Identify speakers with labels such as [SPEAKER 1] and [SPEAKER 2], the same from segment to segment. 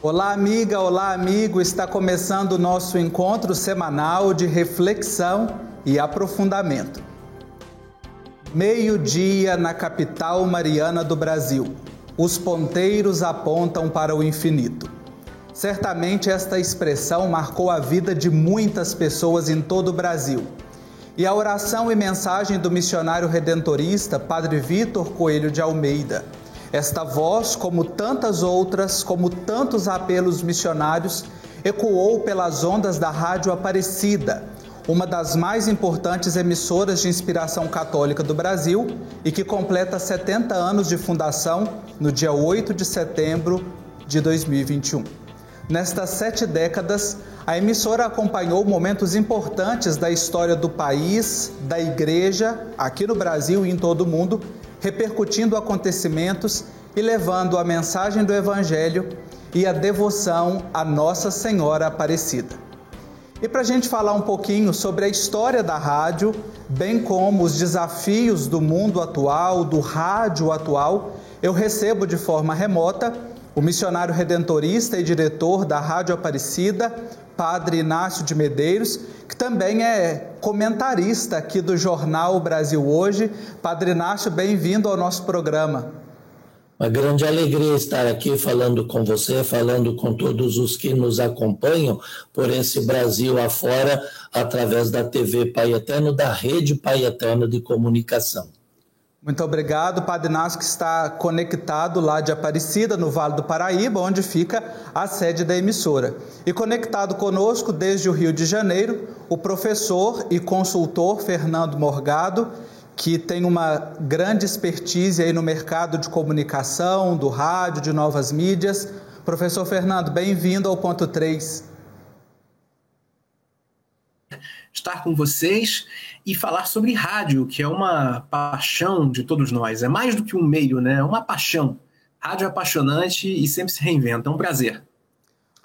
[SPEAKER 1] Olá, amiga, olá, amigo. Está começando o nosso encontro semanal de reflexão e aprofundamento. Meio-dia na capital mariana do Brasil. Os ponteiros apontam para o infinito. Certamente esta expressão marcou a vida de muitas pessoas em todo o Brasil. E a oração e mensagem do missionário redentorista, Padre Vítor Coelho de Almeida. Esta voz, como tantas outras, como tantos apelos missionários, ecoou pelas ondas da Rádio Aparecida, uma das mais importantes emissoras de inspiração católica do Brasil e que completa 70 anos de fundação no dia 8 de setembro de 2021. Nestas 7 décadas, a emissora acompanhou momentos importantes da história do país, da Igreja, aqui no Brasil e em todo o mundo, repercutindo acontecimentos e levando a mensagem do Evangelho e a devoção à Nossa Senhora Aparecida. E para a gente falar um pouquinho sobre a história da rádio, bem como os desafios do mundo atual, do rádio atual, eu recebo de forma remota o missionário redentorista e diretor da Rádio Aparecida, Padre Inácio de Medeiros, que também é comentarista aqui do jornal Brasil Hoje. Padre Inácio, bem-vindo ao nosso programa.
[SPEAKER 2] Uma grande alegria estar aqui falando com você, falando com todos os que nos acompanham por esse Brasil afora, através da TV Pai Eterno, da Rede Pai Eterno de Comunicação.
[SPEAKER 1] Muito obrigado, Padre Inácio, que está conectado lá de Aparecida, no Vale do Paraíba, onde fica a sede da emissora. E conectado conosco desde o Rio de Janeiro, o professor e consultor Fernando Morgado, que tem uma grande expertise aí no mercado de comunicação, do rádio, de novas mídias. Professor Fernando, bem-vindo ao Ponto 3.
[SPEAKER 3] Estar com vocês e falar sobre rádio, que é uma paixão de todos nós. É mais do que um meio, né? É uma paixão. Rádio é apaixonante e sempre se reinventa. É um prazer.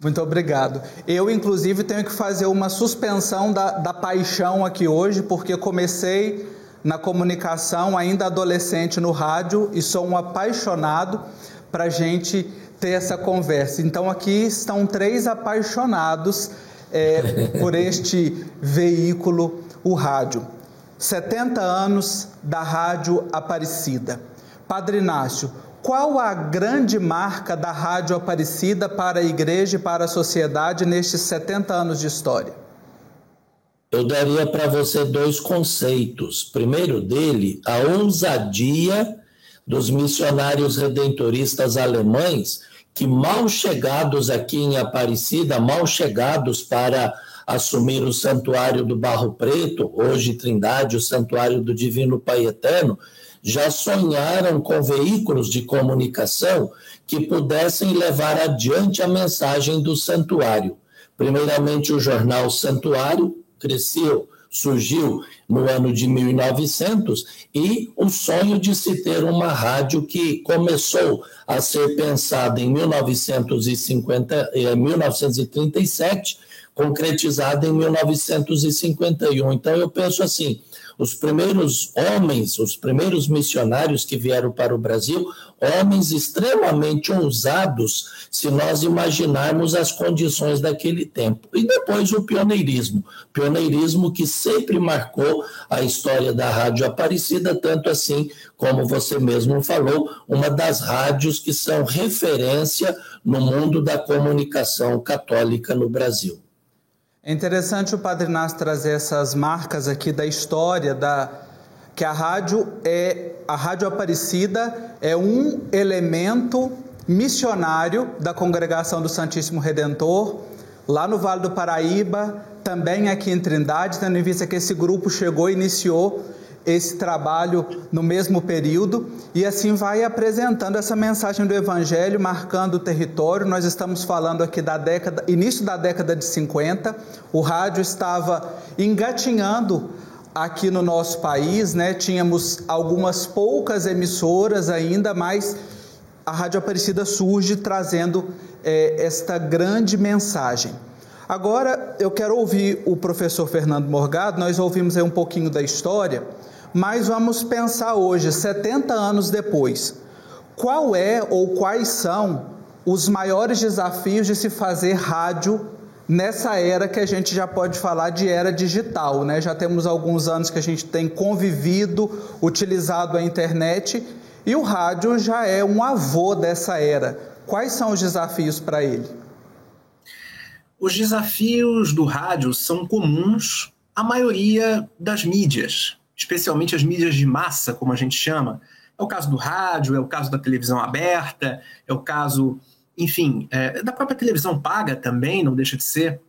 [SPEAKER 1] Muito obrigado. Eu, inclusive, tenho que fazer uma suspensão da paixão aqui hoje, porque comecei na comunicação ainda adolescente no rádio e sou um apaixonado para a gente ter essa conversa. Então, aqui estão 3 apaixonados por este veículo, o rádio. 70 anos da Rádio Aparecida. Padre Inácio, qual a grande marca da Rádio Aparecida para a Igreja e para a sociedade nestes 70 anos de história?
[SPEAKER 2] Eu daria para você 2 conceitos. Primeiro dele, a ousadia dos missionários redentoristas alemães, que mal chegados aqui em Aparecida, mal chegados para assumir o Santuário do Barro Preto, hoje Trindade, o Santuário do Divino Pai Eterno, já sonharam com veículos de comunicação que pudessem levar adiante a mensagem do santuário. Primeiramente, o jornal Santuário cresceu, surgiu no ano de 1900 e o sonho de se ter uma rádio que começou a ser pensada em 1937, concretizada em 1951. Então eu penso assim, os primeiros homens, os primeiros missionários que vieram para o Brasil, homens extremamente ousados, se nós imaginarmos as condições daquele tempo. E depois o pioneirismo que sempre marcou a história da Rádio Aparecida, tanto assim, como você mesmo falou, uma das rádios que são referência no mundo da comunicação católica no Brasil.
[SPEAKER 1] É interessante o Padre Inácio trazer essas marcas aqui da história, que a Rádio Aparecida é um elemento missionário da Congregação do Santíssimo Redentor, lá no Vale do Paraíba, também aqui em Trindade, tendo em vista que esse grupo chegou e iniciou esse trabalho no mesmo período, e assim vai apresentando essa mensagem do Evangelho, marcando o território. Nós estamos falando aqui início da década de 50, o rádio estava engatinhando aqui no nosso país, né? Tínhamos algumas poucas emissoras ainda, mas a Rádio Aparecida surge trazendo esta grande mensagem. Agora eu quero ouvir o professor Fernando Morgado. Nós ouvimos aí um pouquinho da história, mas vamos pensar hoje, 70 anos depois, qual é ou quais são os maiores desafios de se fazer rádio nessa era que a gente já pode falar de era digital, né? Já temos alguns anos que a gente tem convivido, utilizado a internet, e o rádio já é um avô dessa era. Quais são os desafios para ele?
[SPEAKER 3] Os desafios do rádio são comuns à maioria das mídias, especialmente as mídias de massa, como a gente chama. É o caso do rádio, é o caso da televisão aberta, é o caso, enfim, da própria televisão paga também, não deixa de ser.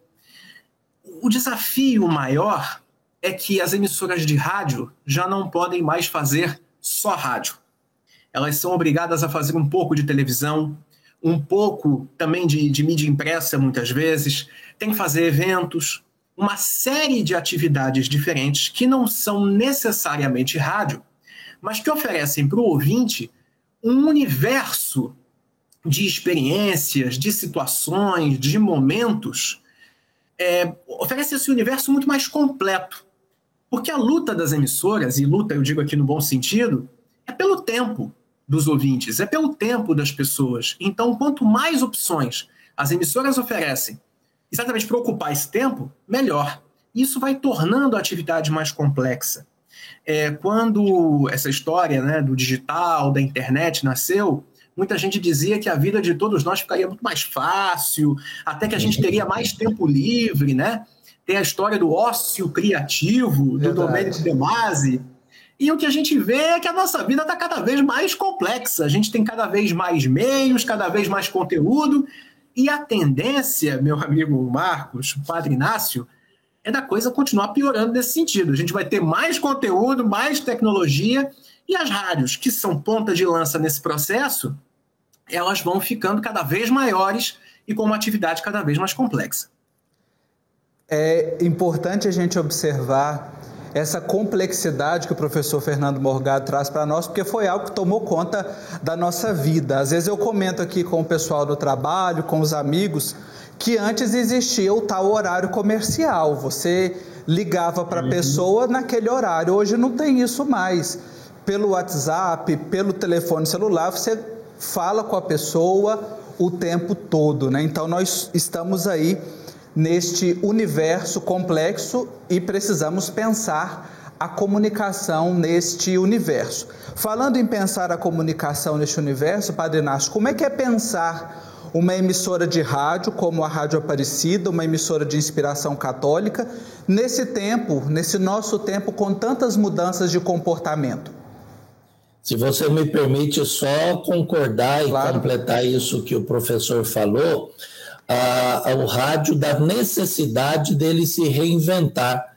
[SPEAKER 3] O desafio maior é que as emissoras de rádio já não podem mais fazer só rádio. Elas são obrigadas a fazer um pouco de televisão, um pouco também de mídia impressa, muitas vezes. Tem que fazer eventos, uma série de atividades diferentes que não são necessariamente rádio, mas que oferecem para o ouvinte um universo de experiências, de situações, de momentos. Oferece esse universo muito mais completo. Porque a luta das emissoras, e luta eu digo aqui no bom sentido, é pelo tempo dos ouvintes, é pelo tempo das pessoas. Então, quanto mais opções as emissoras oferecem, exatamente para ocupar esse tempo, melhor. Isso vai tornando a atividade mais complexa. Quando essa história, né, do digital, da internet nasceu, muita gente dizia que a vida de todos nós ficaria muito mais fácil, até que a gente teria mais tempo livre, né? Tem a história do ócio criativo, do Domenico De Masi. E o que a gente vê é que a nossa vida está cada vez mais complexa. A gente tem cada vez mais meios, cada vez mais conteúdo. E a tendência, meu amigo Marcos, Padre Inácio, é da coisa continuar piorando nesse sentido. A gente vai ter mais conteúdo, mais tecnologia, e as rádios, que são ponta de lança nesse processo, elas vão ficando cada vez maiores e com uma atividade cada vez mais complexa.
[SPEAKER 1] É importante a gente observar essa complexidade que o professor Fernando Morgado traz para nós, porque foi algo que tomou conta da nossa vida. Às vezes eu comento aqui com o pessoal do trabalho, com os amigos, que antes existia o tal horário comercial. Você ligava para a pessoa naquele horário. Hoje não tem isso mais. Pelo WhatsApp, pelo telefone celular, você fala com a pessoa o tempo todo, né? Então nós estamos aí neste universo complexo e precisamos pensar a comunicação neste universo. Falando em pensar a comunicação neste universo, Padre Inácio, como é que é pensar uma emissora de rádio como a Rádio Aparecida, uma emissora de inspiração católica, nesse tempo, nesse nosso tempo, com tantas mudanças de comportamento?
[SPEAKER 2] Se você me permite só concordar e completar isso que o professor falou, o rádio da necessidade dele se reinventar.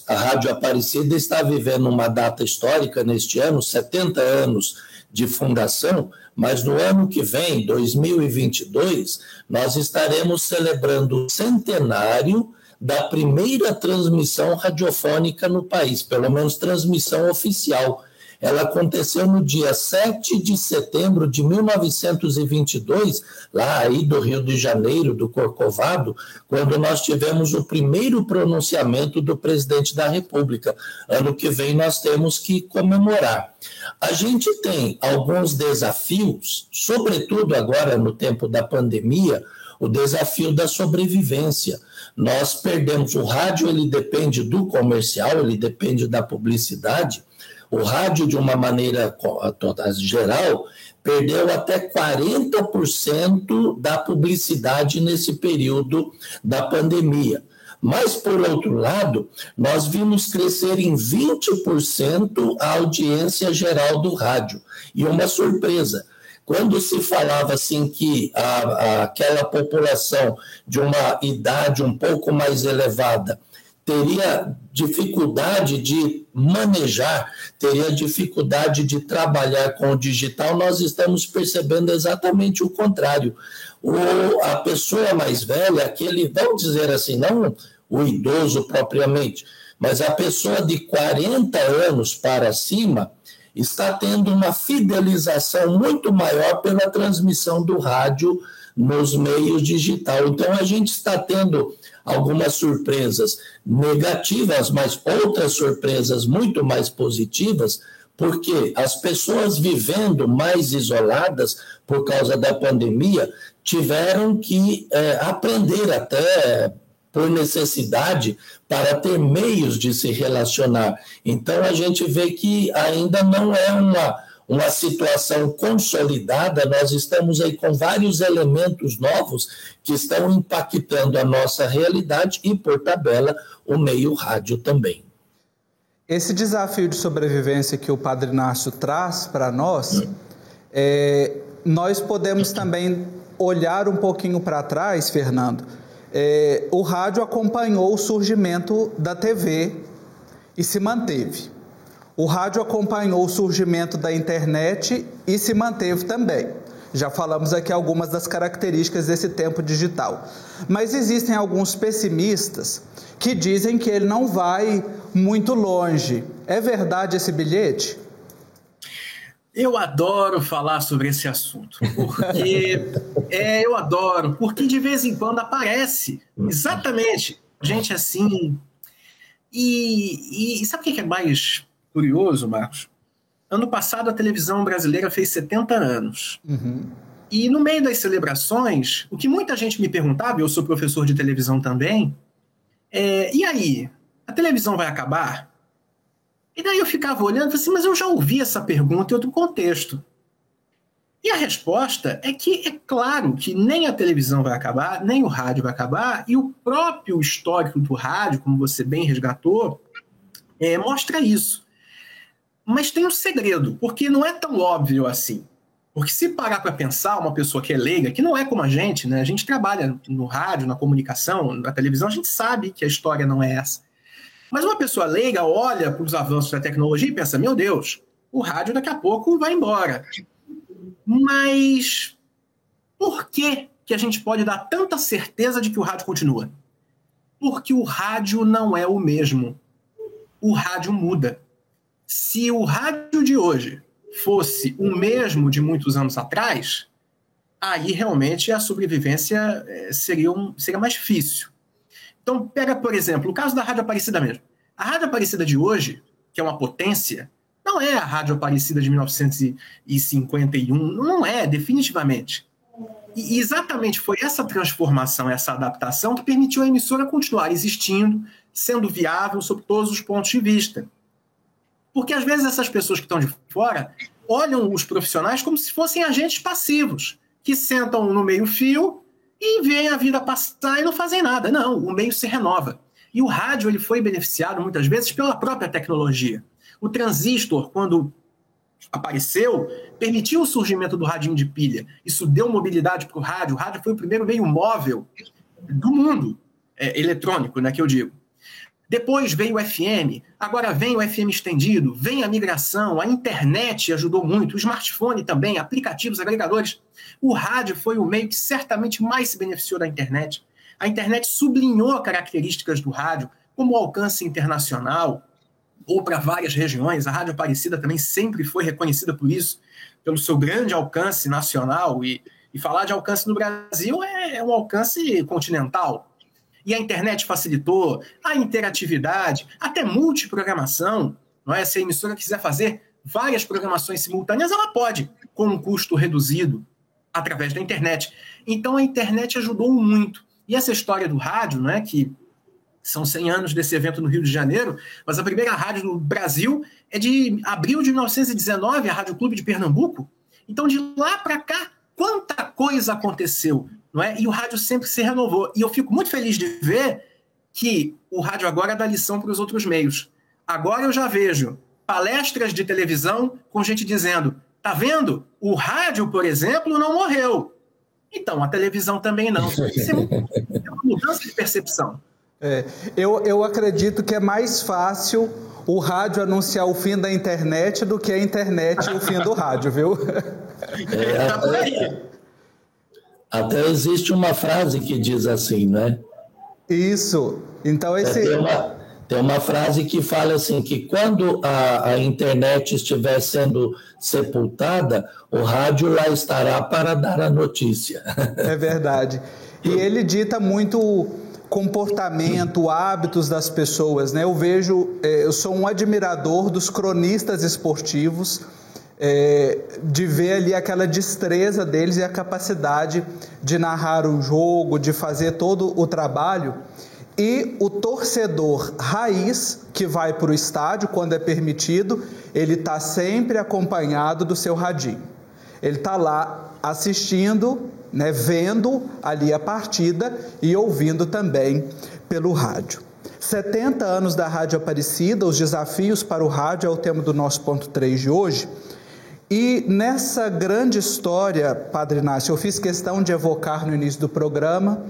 [SPEAKER 2] A Rádio Aparecida está vivendo uma data histórica neste ano, 70 anos de fundação, mas no ano que vem, 2022, nós estaremos celebrando o centenário da primeira transmissão radiofônica no país, pelo menos transmissão oficial. Ela aconteceu no dia 7 de setembro de 1922, lá aí do Rio de Janeiro, do Corcovado, quando nós tivemos o primeiro pronunciamento do presidente da República. Ano que vem nós temos que comemorar. A gente tem alguns desafios, sobretudo agora no tempo da pandemia, o desafio da sobrevivência. Nós perdemos o rádio, ele depende do comercial, ele depende da publicidade. O rádio, de uma maneira toda geral, perdeu até 40% da publicidade nesse período da pandemia. Mas, por outro lado, nós vimos crescer em 20% a audiência geral do rádio. E uma surpresa, quando se falava assim que aquela população de uma idade um pouco mais elevada teria dificuldade de manejar, teria dificuldade de trabalhar com o digital, nós estamos percebendo exatamente o contrário. A pessoa mais velha, aquele, vamos dizer assim, não o idoso propriamente, mas a pessoa de 40 anos para cima está tendo uma fidelização muito maior pela transmissão do rádio nos meios digitais. Então, a gente está tendo algumas surpresas negativas, mas outras surpresas muito mais positivas, Porque as pessoas vivendo mais isoladas por causa da pandemia tiveram que aprender até por necessidade para ter meios de se relacionar. Então, a gente vê que ainda não é uma situação consolidada, nós estamos aí com vários elementos novos que estão impactando a nossa realidade e, por tabela, o meio rádio também.
[SPEAKER 1] Esse desafio de sobrevivência que o Padre Inácio traz para nós, nós podemos também olhar um pouquinho para trás, Fernando. O rádio acompanhou o surgimento da TV e se manteve. O rádio acompanhou o surgimento da internet e se manteve também. Já falamos aqui algumas das características desse tempo digital. Mas existem alguns pessimistas que dizem que ele não vai muito longe. É verdade esse bilhete?
[SPEAKER 3] Eu adoro falar sobre esse assunto, porque de vez em quando aparece exatamente gente assim. E sabe o que é mais curioso, Marcos? Ano passado a televisão brasileira fez 70 anos.
[SPEAKER 1] Uhum.
[SPEAKER 3] E no meio das celebrações, o que muita gente me perguntava, eu sou professor de televisão também, e aí, a televisão vai acabar? E daí eu ficava olhando e falei assim, mas eu já ouvi essa pergunta em outro contexto. E a resposta é que é claro que nem a televisão vai acabar, nem o rádio vai acabar, e o próprio histórico do rádio, como você bem resgatou, mostra isso. Mas tem um segredo, porque não é tão óbvio assim. Porque se parar para pensar, uma pessoa que é leiga, que não é como a gente, né? A gente trabalha no rádio, na comunicação, na televisão, a gente sabe que a história não é essa. Mas uma pessoa leiga olha para os avanços da tecnologia e pensa, meu Deus, o rádio daqui a pouco vai embora. Mas por que a gente pode dar tanta certeza de que o rádio continua? Porque o rádio não é o mesmo. O rádio muda. Se o rádio de hoje fosse o mesmo de muitos anos atrás, aí realmente a sobrevivência seria mais difícil. Então, pega, por exemplo, o caso da Rádio Aparecida mesmo. A Rádio Aparecida de hoje, que é uma potência, não é a Rádio Aparecida de 1951, não é, definitivamente. E exatamente foi essa transformação, essa adaptação que permitiu a emissora continuar existindo, sendo viável sob todos os pontos de vista. Porque às vezes essas pessoas que estão de fora olham os profissionais como se fossem agentes passivos, que sentam no meio-fio e veem a vida passar e não fazem nada. Não, o meio se renova. E o rádio ele foi beneficiado muitas vezes pela própria tecnologia. O transistor, quando apareceu, permitiu o surgimento do radinho de pilha. Isso deu mobilidade para o rádio. O rádio foi o primeiro meio móvel do mundo eletrônico, né, que eu digo. Depois veio o FM, agora vem o FM estendido, vem a migração, a internet ajudou muito, o smartphone também, aplicativos, agregadores. O rádio foi o meio que certamente mais se beneficiou da internet. A internet sublinhou características do rádio, como o alcance internacional, ou para várias regiões. A Rádio Aparecida também sempre foi reconhecida por isso, pelo seu grande alcance nacional. E falar de alcance no Brasil é um alcance continental. E a internet facilitou a interatividade, até multiprogramação. Não é? Se a emissora quiser fazer várias programações simultâneas, ela pode, com um custo reduzido, através da internet. Então a internet ajudou muito. E essa história do rádio, não é, que são 100 anos desse evento no Rio de Janeiro, mas a primeira rádio no Brasil é de abril de 1919, a Rádio Clube de Pernambuco. Então, de lá para cá, quanta coisa aconteceu, não é? E o rádio sempre se renovou. E eu fico muito feliz de ver que o rádio agora dá lição para os outros meios. Agora eu já vejo palestras de televisão com gente dizendo, tá vendo? O rádio, por exemplo, não morreu. Então, a televisão também não. Isso é uma mudança de percepção.
[SPEAKER 1] Eu acredito que é mais fácil o rádio anunciar o fim da internet do que a internet o fim do rádio, viu?
[SPEAKER 3] Tá por aí.
[SPEAKER 2] Até existe uma frase que diz assim, né?
[SPEAKER 1] Isso. Então
[SPEAKER 2] tem uma frase que fala assim, que quando a internet estiver sendo sepultada, o rádio lá estará para dar a notícia.
[SPEAKER 1] É verdade. E ele dita muito comportamento, hábitos das pessoas, né? Eu sou um admirador dos cronistas esportivos, de ver ali aquela destreza deles e a capacidade de narrar o jogo, de fazer todo o trabalho. E o torcedor raiz que vai para o estádio, quando é permitido, ele está sempre acompanhado do seu radinho. Ele está lá assistindo, né, vendo ali a partida e ouvindo também pelo rádio. 70 anos da Rádio Aparecida, os desafios para o rádio é o tema do nosso ponto 3 de hoje. E nessa grande história, Padre Inácio, eu fiz questão de evocar no início do programa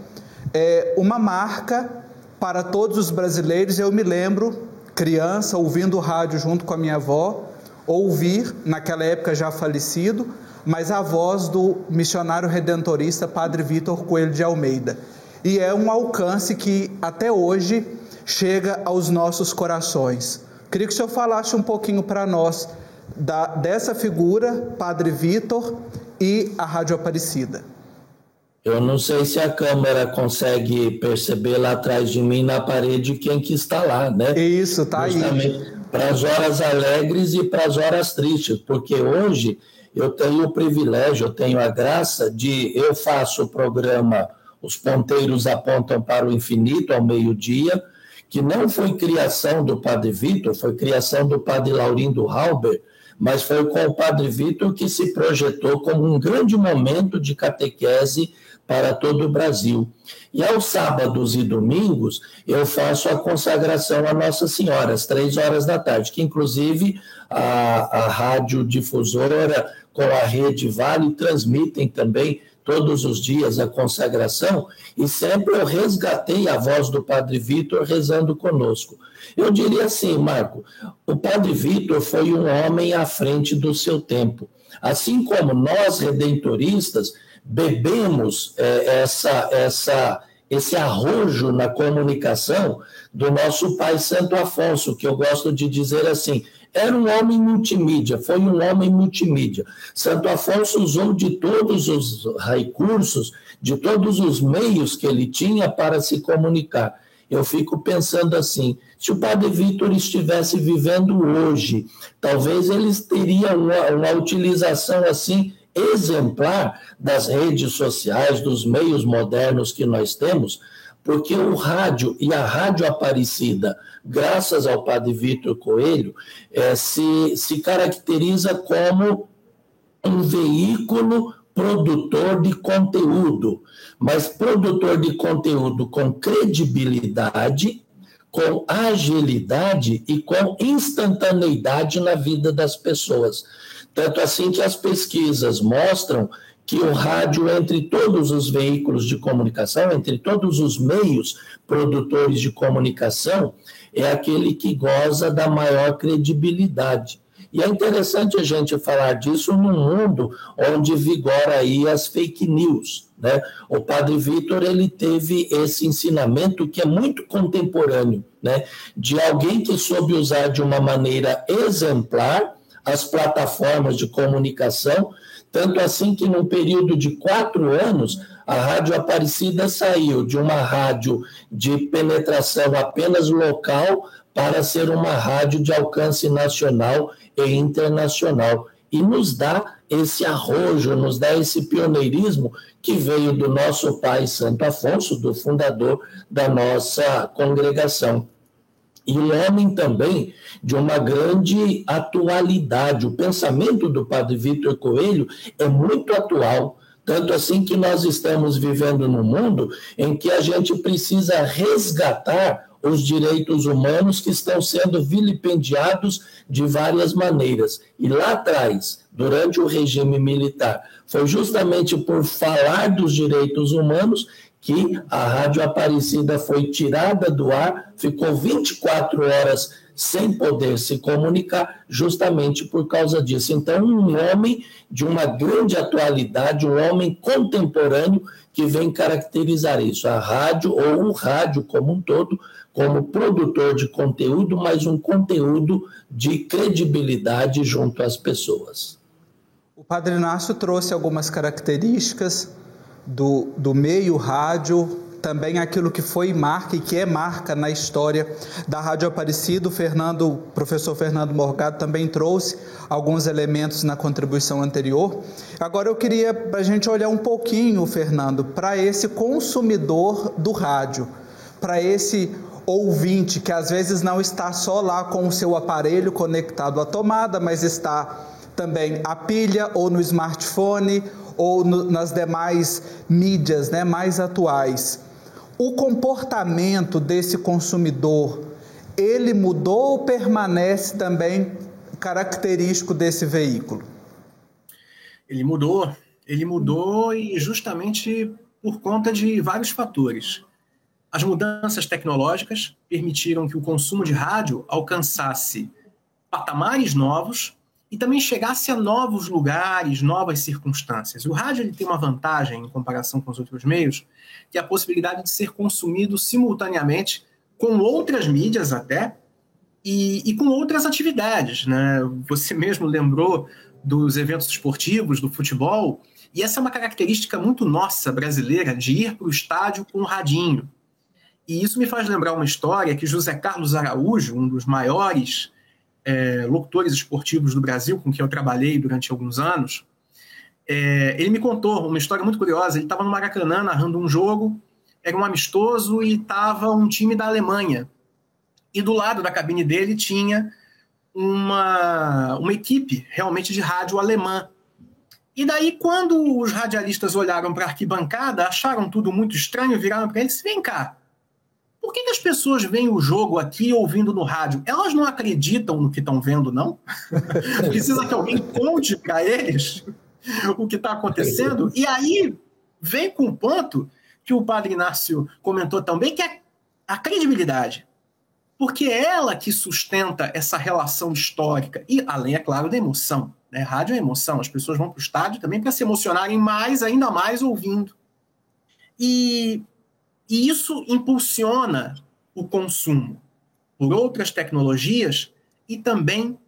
[SPEAKER 1] uma marca para todos os brasileiros. Eu me lembro, criança, ouvindo o rádio junto com a minha avó, ouvir, naquela época já falecido, mas a voz do missionário redentorista Padre Vítor Coelho de Almeida. E é um alcance que até hoje chega aos nossos corações. Queria que o senhor falasse um pouquinho para nós dessa figura, Padre Vítor, e a Rádio Aparecida.
[SPEAKER 2] Eu não sei se a câmera consegue perceber lá atrás de mim na parede quem que está lá, né?
[SPEAKER 1] Isso, está aí.
[SPEAKER 2] Justamente para as horas alegres e para as horas tristes, porque hoje eu tenho o privilégio, eu tenho a graça eu faço o programa Os Ponteiros Apontam para o Infinito, ao meio-dia, que não foi criação do Padre Vítor, foi criação do Padre Laurindo Halber, mas foi com o Padre Vítor que se projetou como um grande momento de catequese para todo o Brasil. E aos sábados e domingos eu faço a consagração a Nossa Senhora, às 3 da tarde, que inclusive a rádio difusora com a Rede Vale transmitem também todos os dias a consagração, e sempre eu resgatei a voz do Padre Vítor rezando conosco. Eu diria assim, Marco, o Padre Vítor foi um homem à frente do seu tempo. Assim como nós, redentoristas, bebemos esse arrojo na comunicação do nosso pai Santo Afonso, que eu gosto de dizer assim, era um homem multimídia, foi um homem multimídia. Santo Afonso usou de todos os recursos, de todos os meios que ele tinha para se comunicar. Eu fico pensando assim, se o Padre Vítor estivesse vivendo hoje, talvez eles teriam uma utilização assim exemplar das redes sociais, dos meios modernos que nós temos, porque o rádio e a Rádio Aparecida, graças ao Padre Vítor Coelho, se caracteriza como um veículo produtor de conteúdo, mas produtor de conteúdo com credibilidade, com agilidade e com instantaneidade na vida das pessoas. Tanto assim que as pesquisas mostram que o rádio, entre todos os veículos de comunicação, entre todos os meios produtores de comunicação, é aquele que goza da maior credibilidade. E é interessante a gente falar disso num mundo onde vigora aí as fake news, né? O Padre Vítor, ele teve esse ensinamento que é muito contemporâneo, né? De alguém que soube usar de uma maneira exemplar as plataformas de comunicação, tanto assim que num período de 4 anos, a Rádio Aparecida saiu de uma rádio de penetração apenas local para ser uma rádio de alcance nacional e internacional. E nos dá esse arrojo, nos dá esse pioneirismo que veio do nosso pai Santo Afonso, do fundador da nossa congregação. E um homem também de uma grande atualidade. O pensamento do Padre Vítor Coelho é muito atual, tanto assim que nós estamos vivendo num mundo em que a gente precisa resgatar os direitos humanos que estão sendo vilipendiados de várias maneiras. E lá atrás, durante o regime militar, foi justamente por falar dos direitos humanos que a Rádio Aparecida foi tirada do ar, ficou 24 horas sem poder se comunicar, justamente por causa disso. Então, um homem de uma grande atualidade, um homem contemporâneo que vem caracterizar isso, a rádio, ou o rádio como um todo, como produtor de conteúdo, mas um conteúdo de credibilidade junto às pessoas.
[SPEAKER 1] O Padre Inácio trouxe algumas características do meio rádio, também aquilo que foi marca e que é marca na história da Rádio Aparecida. O professor Fernando Morgado também trouxe alguns elementos na contribuição anterior. Agora eu queria para a gente olhar um pouquinho, Fernando, para esse consumidor do rádio, para esse ouvinte que às vezes não está só lá com o seu aparelho conectado à tomada, mas está também à pilha ou no smartphone ou nas demais mídias, né, mais atuais. O comportamento desse consumidor, ele mudou ou permanece também característico desse veículo?
[SPEAKER 3] Ele mudou e justamente por conta de vários fatores. As mudanças tecnológicas permitiram que o consumo de rádio alcançasse patamares novos e também chegasse a novos lugares, novas circunstâncias. O rádio ele tem uma vantagem em comparação com os outros meios, que é a possibilidade de ser consumido simultaneamente com outras mídias até e com outras atividades, né? Você mesmo lembrou dos eventos esportivos, do futebol, e essa é uma característica muito nossa, brasileira, de ir para o estádio com um radinho. E isso me faz lembrar uma história que José Carlos Araújo, um dos maiores locutores esportivos do Brasil, com quem eu trabalhei durante alguns anos, ele me contou uma história muito curiosa. Ele estava no Maracanã narrando um jogo, era um amistoso e estava um time da Alemanha. E do lado da cabine dele tinha uma equipe realmente de rádio alemã. E daí, quando os radialistas olharam para a arquibancada, acharam tudo muito estranho, viraram para ele e disse: vem cá, por que as pessoas veem o jogo aqui ouvindo no rádio? Elas não acreditam no que estão vendo, não? Precisa que alguém conte para eles o que está acontecendo? E aí vem com o ponto que o padre Inácio comentou também, que é a credibilidade. Porque é ela que sustenta essa relação histórica. E além, é claro, da emoção. Né? Rádio é emoção. As pessoas vão para o estádio também para se emocionarem mais, ainda mais ouvindo. E isso impulsiona o consumo por outras tecnologias e também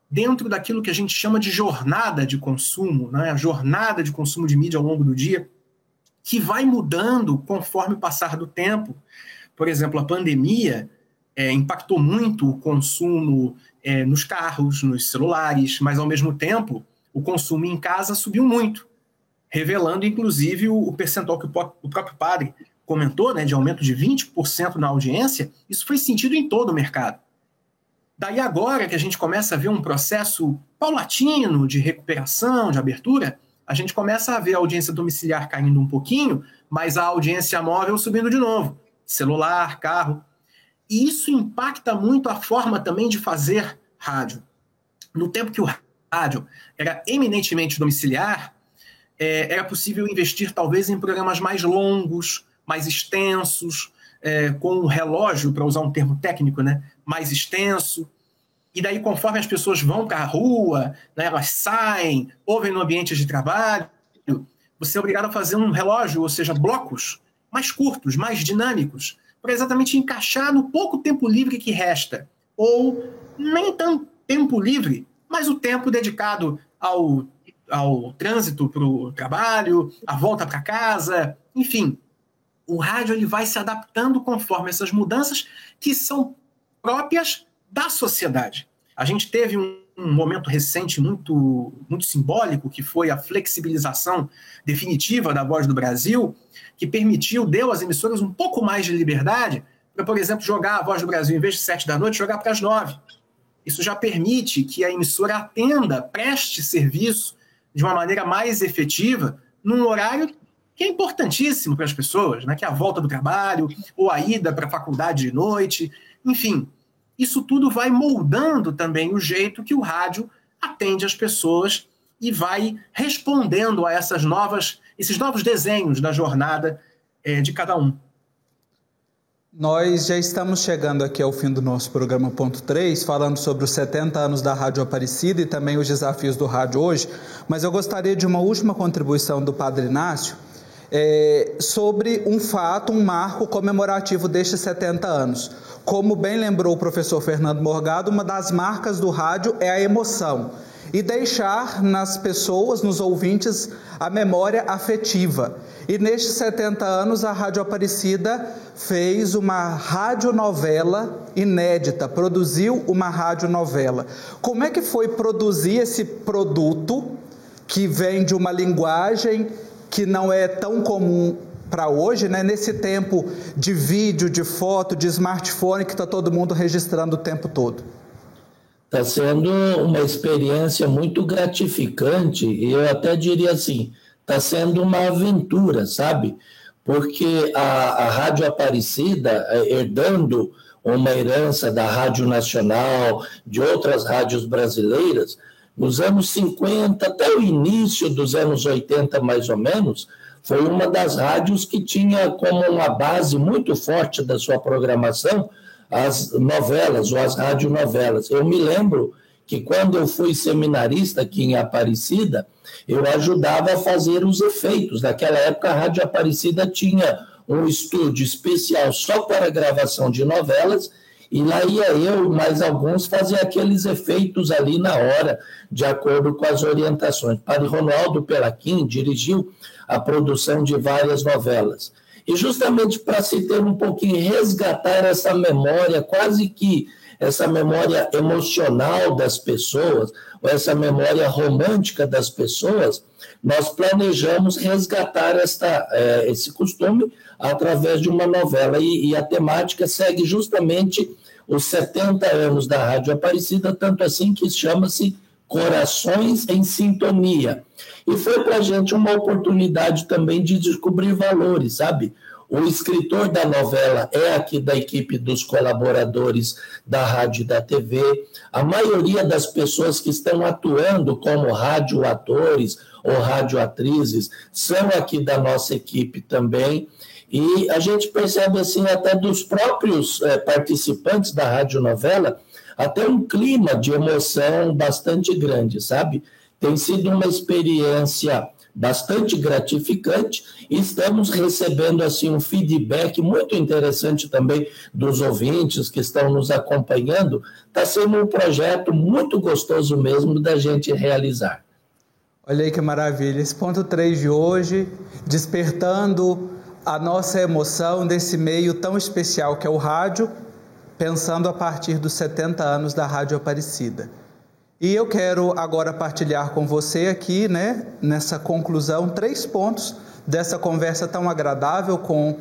[SPEAKER 3] dentro daquilo que a gente chama de jornada de consumo, né? A jornada de consumo de mídia ao longo do dia, que vai mudando conforme o passar do tempo. Por exemplo, a pandemia impactou muito o consumo nos carros, nos celulares, mas, ao mesmo tempo, o consumo em casa subiu muito, revelando, inclusive, o percentual que o próprio padre comentou, né, de aumento de 20% na audiência. Isso foi sentido em todo o mercado. Daí agora que a gente começa a ver um processo paulatino de recuperação, de abertura, a gente começa a ver a audiência domiciliar caindo um pouquinho, mas a audiência móvel subindo de novo. Celular, carro. E isso impacta muito a forma também de fazer rádio. No tempo que o rádio era eminentemente domiciliar, era possível investir talvez em programas mais longos, mais extensos, com um relógio, para usar um termo técnico, né, mais extenso. E daí, conforme as pessoas vão para a rua, né, elas saem, ouvem no ambiente de trabalho, você é obrigado a fazer um relógio, ou seja, blocos mais curtos, mais dinâmicos, para exatamente encaixar no pouco tempo livre que resta. Ou nem tanto tempo livre, mas o tempo dedicado ao trânsito para o trabalho, a volta para casa, enfim. O rádio ele vai se adaptando conforme essas mudanças que são próprias da sociedade. A gente teve um momento recente muito, muito simbólico, que foi a flexibilização definitiva da Voz do Brasil, que deu às emissoras um pouco mais de liberdade para, por exemplo, jogar a Voz do Brasil, em vez de 7 da noite, jogar para as 9. Isso já permite que a emissora preste serviço de uma maneira mais efetiva, num horário que é importantíssimo para as pessoas, né? Que é a volta do trabalho, ou a ida para a faculdade de noite, enfim. Isso tudo vai moldando também o jeito que o rádio atende as pessoas e vai respondendo a esses novos desenhos da jornada de cada um.
[SPEAKER 1] Nós já estamos chegando aqui ao fim do nosso programa Ponto 3, falando sobre os 70 anos da Rádio Aparecida e também os desafios do rádio hoje, mas eu gostaria de uma última contribuição do Padre Inácio. sobre um fato, um marco comemorativo destes 70 anos. Como bem lembrou o professor Fernando Morgado, uma das marcas do rádio é a emoção e deixar nas pessoas, nos ouvintes, a memória afetiva. E nestes 70 anos, a Rádio Aparecida fez uma radionovela inédita, produziu uma radionovela. Como é que foi produzir esse produto que vem de uma linguagem que não é tão comum para hoje, né? Nesse tempo de vídeo, de foto, de smartphone que está todo mundo registrando o tempo todo?
[SPEAKER 2] Está sendo uma experiência muito gratificante e eu até diria assim, está sendo uma aventura, sabe? Porque a Rádio Aparecida, herdando uma herança da Rádio Nacional, de outras rádios brasileiras, nos anos 50 até o início dos anos 80 mais ou menos, foi uma das rádios que tinha como uma base muito forte da sua programação as novelas ou as radionovelas. Eu me lembro que quando eu fui seminarista aqui em Aparecida, eu ajudava a fazer os efeitos. Naquela época a Rádio Aparecida tinha um estúdio especial só para gravação de novelas e lá ia eu e mais alguns fazer aqueles efeitos ali na hora, de acordo com as orientações. Padre Ronaldo Pelaquim dirigiu a produção de várias novelas. E justamente para se ter um pouquinho, resgatar essa memória, quase que essa memória emocional das pessoas, ou essa memória romântica das pessoas, nós planejamos resgatar esse costume através de uma novela. E a temática segue justamente os 70 anos da Rádio Aparecida, tanto assim que chama-se Corações em Sintonia. E foi para a gente uma oportunidade também de descobrir valores, sabe? O escritor da novela é aqui da equipe dos colaboradores da rádio e da TV. A maioria das pessoas que estão atuando como radioatores ou radioatrizes são aqui da nossa equipe também. E a gente percebe assim até dos próprios participantes da radionovela até um clima de emoção bastante grande, sabe? Tem sido uma experiência bastante gratificante e estamos recebendo assim um feedback muito interessante também dos ouvintes que estão nos acompanhando. Está sendo um projeto muito gostoso mesmo da gente realizar.
[SPEAKER 1] Olha aí que maravilha, esse ponto 3 de hoje, despertando a nossa emoção desse meio tão especial que é o rádio, pensando a partir dos 70 anos da Rádio Aparecida. E eu quero agora partilhar com você aqui, né, nessa conclusão, 3 pontos dessa conversa tão agradável com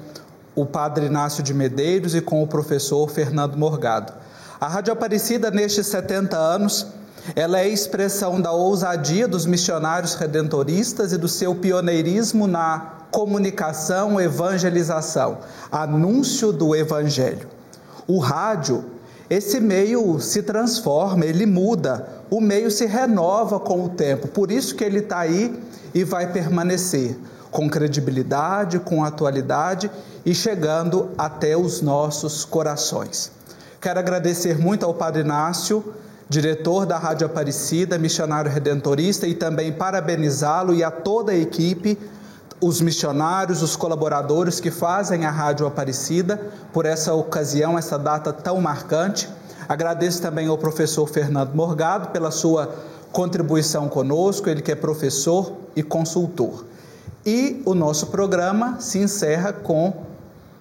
[SPEAKER 1] o Padre Inácio de Medeiros e com o professor Fernando Morgado. A Rádio Aparecida, nestes 70 anos, ela é a expressão da ousadia dos missionários redentoristas e do seu pioneirismo na comunicação, evangelização, anúncio do Evangelho. O rádio, esse meio se transforma, ele muda, o meio se renova com o tempo, por isso que ele está aí e vai permanecer com credibilidade, com atualidade e chegando até os nossos corações. Quero agradecer muito ao Padre Inácio, diretor da Rádio Aparecida, missionário redentorista, e também parabenizá-lo e a toda a equipe, os missionários, os colaboradores que fazem a Rádio Aparecida por essa ocasião, essa data tão marcante. Agradeço também ao professor Fernando Morgado pela sua contribuição conosco, ele que é professor e consultor. E o nosso programa se encerra com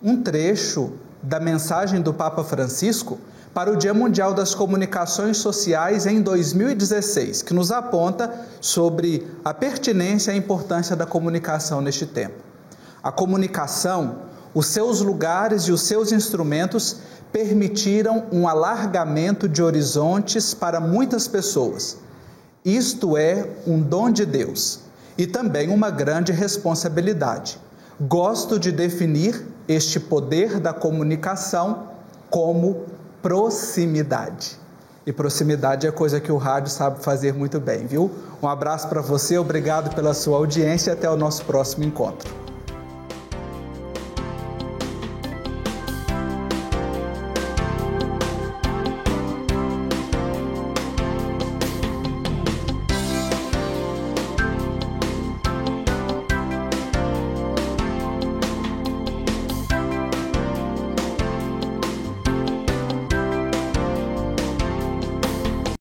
[SPEAKER 1] um trecho da mensagem do Papa Francisco para o Dia Mundial das Comunicações Sociais em 2016, que nos aponta sobre a pertinência e a importância da comunicação neste tempo. A comunicação, os seus lugares e os seus instrumentos permitiram um alargamento de horizontes para muitas pessoas. Isto é um dom de Deus e também uma grande responsabilidade. Gosto de definir este poder da comunicação como proximidade. E proximidade é coisa que o rádio sabe fazer muito bem, viu? Um abraço para você, obrigado pela sua audiência e até o nosso próximo encontro.